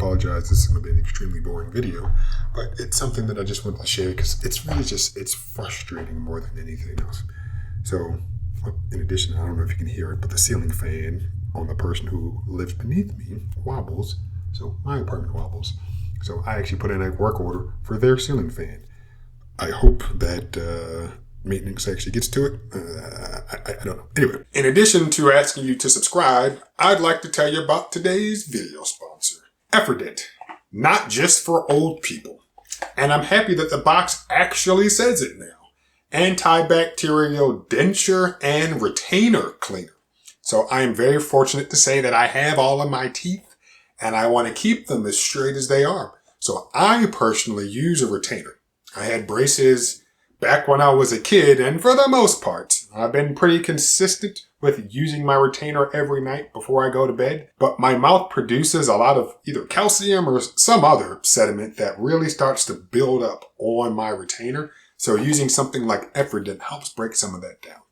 apologize. This is going to be an extremely boring video, but it's something that I just wanted to share because it's really it's frustrating more than anything else. So in addition, I don't know if you can hear it, but the ceiling fan on the person who lives beneath me wobbles. So my apartment wobbles. So I actually put in a work order for their ceiling fan. I hope that maintenance actually gets to it. I don't know. Anyway, in addition to asking you to subscribe, I'd like to tell you about today's video sponsor, Effordent. Not just for old people. And I'm happy that the box actually says it now. Antibacterial denture and retainer cleaner. So I am very fortunate to say that I have all of my teeth and I want to keep them as straight as they are. So I personally use a retainer. I had braces back when I was a kid, and for the most part, I've been pretty consistent with using my retainer every night before I go to bed. But my mouth produces a lot of either calcium or some other sediment that really starts to build up on my retainer. So using something like Effordent helps break some of that down.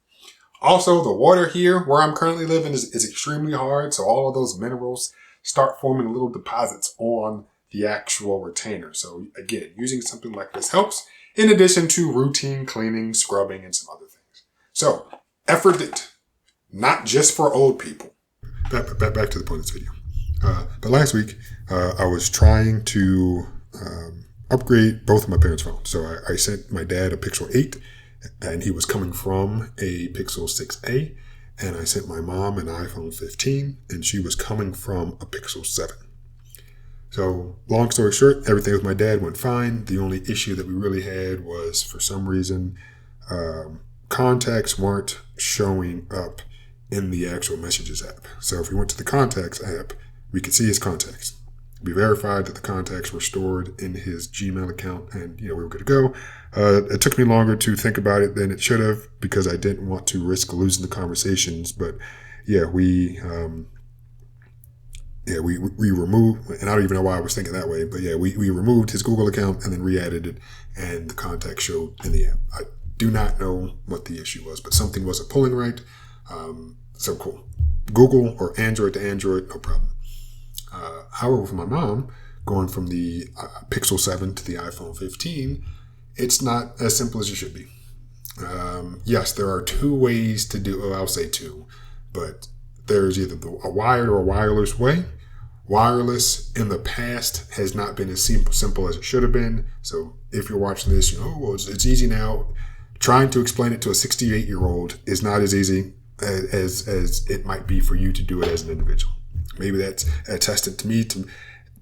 Also, the water here where I'm currently living is extremely hard, so all of those minerals start forming little deposits on the actual retainer. So again, using something like this helps, in addition to routine cleaning, scrubbing, and some other things. So, Effordent, not just for old people. Back to the point of this video. But last week, I was trying to upgrade both of my parents' phones. So I sent my dad a Pixel 8, and he was coming from a Pixel 6a. And I sent my mom an iPhone 15, and she was coming from a Pixel 7. So long story short, everything with my dad went fine. The only issue that we really had was, for some reason, contacts weren't showing up in the actual Messages app. So if we went to the Contacts app, we could see his contacts. We verified that the contacts were stored in his Gmail account, and we were good to go. It took me longer to think about it than it should have because I didn't want to risk losing the conversations. But yeah, we removed, and I don't even know why I was thinking that way, but yeah, we removed his Google account and then re-added it, and the contact showed in the app. I do not know what the issue was, but something wasn't pulling right. So cool. Google or Android to Android, no problem. However, for my mom, going from the Pixel 7 to the iPhone 15, it's not as simple as it should be. Yes, there are two ways to do, well, I'll say two, but there's either a wired or a wireless way. Wireless in the past has not been as simple as it should have been. So if you're watching this, well, it's easy now. Trying to explain it to a 68-year-old is not as easy as it might be for you to do it as an individual. Maybe that's attested to me.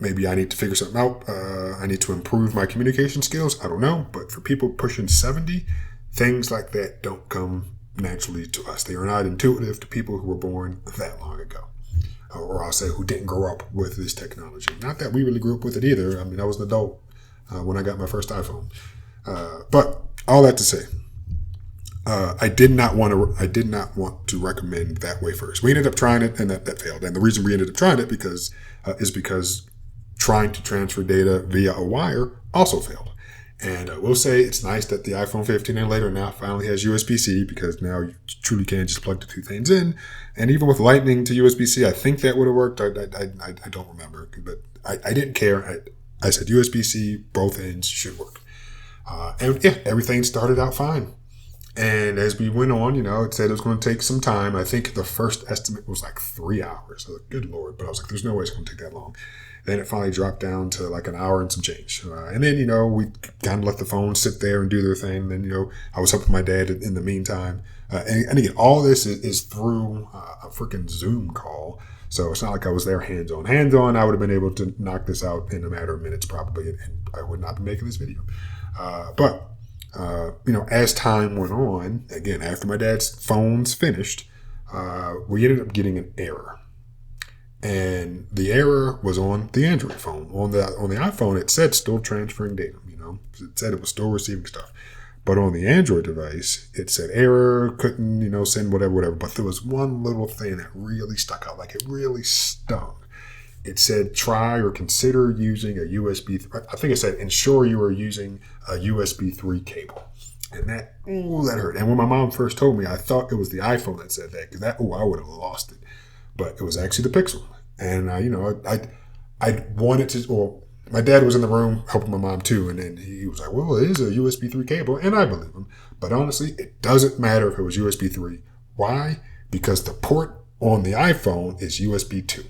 Maybe I need to figure something out. I need to improve my communication skills. I don't know. But for people pushing 70, things like that don't come naturally to us. They are not intuitive to people who were born that long ago. Or I'll say who didn't grow up with this technology. Not that we really grew up with it either. I mean, I was an adult when I got my first iPhone. But all that to say, I did not want to recommend that way first. We ended up trying it, and that failed. And the reason we ended up trying it is because trying to transfer data via a wire also failed. And I will say it's nice that the iPhone 15 and later now finally has USB-C, because now you truly can just plug the two things in. And even with Lightning to USB-C, I think that would have worked. I don't remember, but I didn't care. I said USB-C, both ends should work. And yeah, everything started out fine. And as we went on, it said it was going to take some time. I think the first estimate was like 3 hours. I was like, good Lord. But I was like, there's no way it's going to take that long. Then it finally dropped down to like an hour and some change. And then, we kind of let the phone sit there and do their thing. Then, I was helping my dad in the meantime. And again, all this is through a freaking Zoom call. So it's not like I was there hands-on. Hands-on, I would have been able to knock this out in a matter of minutes probably. And I would not be making this video. But as time went on, again, after my dad's phones finished, we ended up getting an error. And the error was on the Android phone. On the iPhone, it said still transferring data. It said it was still receiving stuff. But on the Android device, it said error, couldn't, send whatever. But there was one little thing that really stuck out, like it really stung. It said try or consider using a USB. I think it said ensure you are using a USB 3 cable. And that hurt. And when my mom first told me, I thought it was the iPhone that said that, because I would have lost it. But it was actually the Pixel. And, I wanted to, well, my dad was in the room helping my mom too, and then he was like, well, it is a USB 3 cable, and I believe him. But honestly, it doesn't matter if it was USB 3. Why? Because the port on the iPhone is USB 2.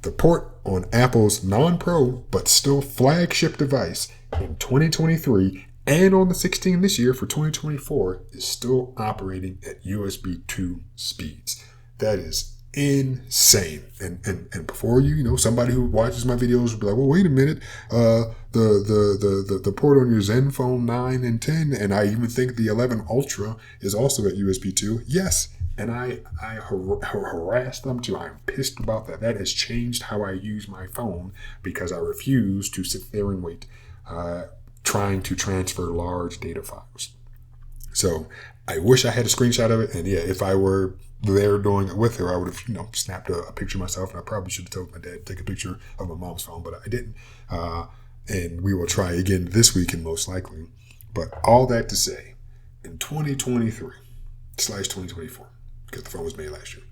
The port on Apple's non-pro but still flagship device in 2023 and on the 16 this year for 2024 is still operating at USB 2 speeds. That is insane. And before somebody who watches my videos will be like, well, wait a minute, the port on your Zenfone 9 and 10, and I even think the 11 Ultra is also at USB 2. Yes. And I harassed them too. I'm pissed about that. That has changed how I use my phone because I refuse to sit there and wait, trying to transfer large data files. So I wish I had a screenshot of it. And yeah, if I were there doing it with her, I would have, snapped a picture of myself. And I probably should have told my dad to take a picture of my mom's phone, but I didn't. And we will try again this weekend, most likely. But all that to say, in 2023/2024, because the phone was made last year,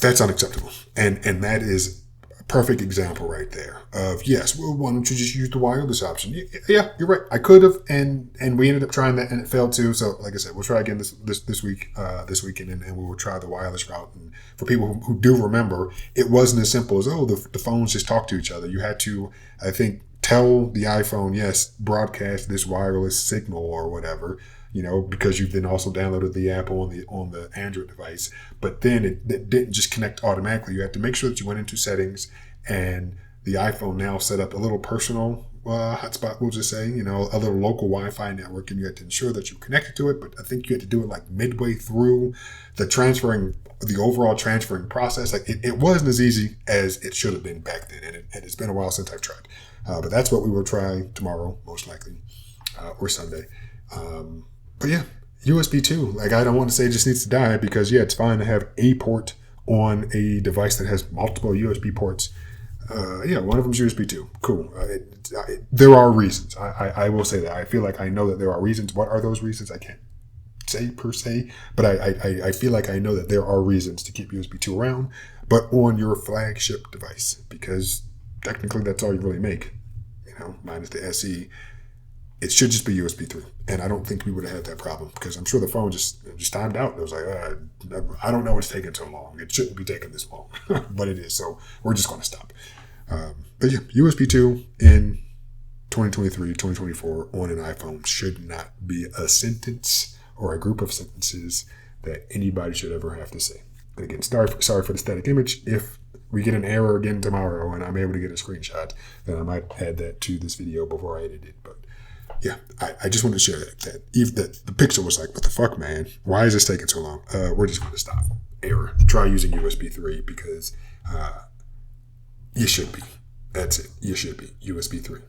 that's unacceptable. And that is a perfect example right there of, yes, well, why don't you just use the wireless option? Yeah, you're right. I could have, and we ended up trying that, and it failed too. So, like I said, we'll try again this weekend, and we will try the wireless route. And for people who do remember, it wasn't as simple as, the phones just talk to each other. You had to, I think, tell the iPhone, yes, broadcast this wireless signal or whatever, because you then also downloaded the app on the Android device. But then it didn't just connect automatically. You had to make sure that you went into settings, and the iPhone now set up a little personal hotspot, we'll just say, a little local Wi-Fi network, and you had to ensure that you connected to it. But I think you had to do it like midway through the overall transferring process. Like it wasn't as easy as it should have been back then, and it's been a while since I've tried. But that's what we will try tomorrow, most likely, or Sunday. But yeah, USB 2. Like, I don't want to say it just needs to die because, yeah, it's fine to have a port on a device that has multiple USB ports. One of them is USB 2. Cool. There are reasons. I will say that. I feel like I know that there are reasons. What are those reasons? I can't say per se, but I feel like I know that there are reasons to keep USB 2 around, but on your flagship device, because technically that's all you really make, minus the SE. It should just be USB 3. And I don't think we would have had that problem because I'm sure the phone just timed out. It was like, I don't know what's taking so long. It shouldn't be taking this long, but it is. So we're just going to stop. But yeah, USB 2 in 2023, 2024 on an iPhone should not be a sentence or a group of sentences that anybody should ever have to say. And again, sorry for the static image. If we get an error again tomorrow and I'm able to get a screenshot, then I might add that to this video before I edit it. But yeah, I just wanted to share that even the picture was like, what the fuck, man? Why is this taking so long? We're just going to stop. Error. Try using USB 3 because you should be. That's it. You should be. USB 3.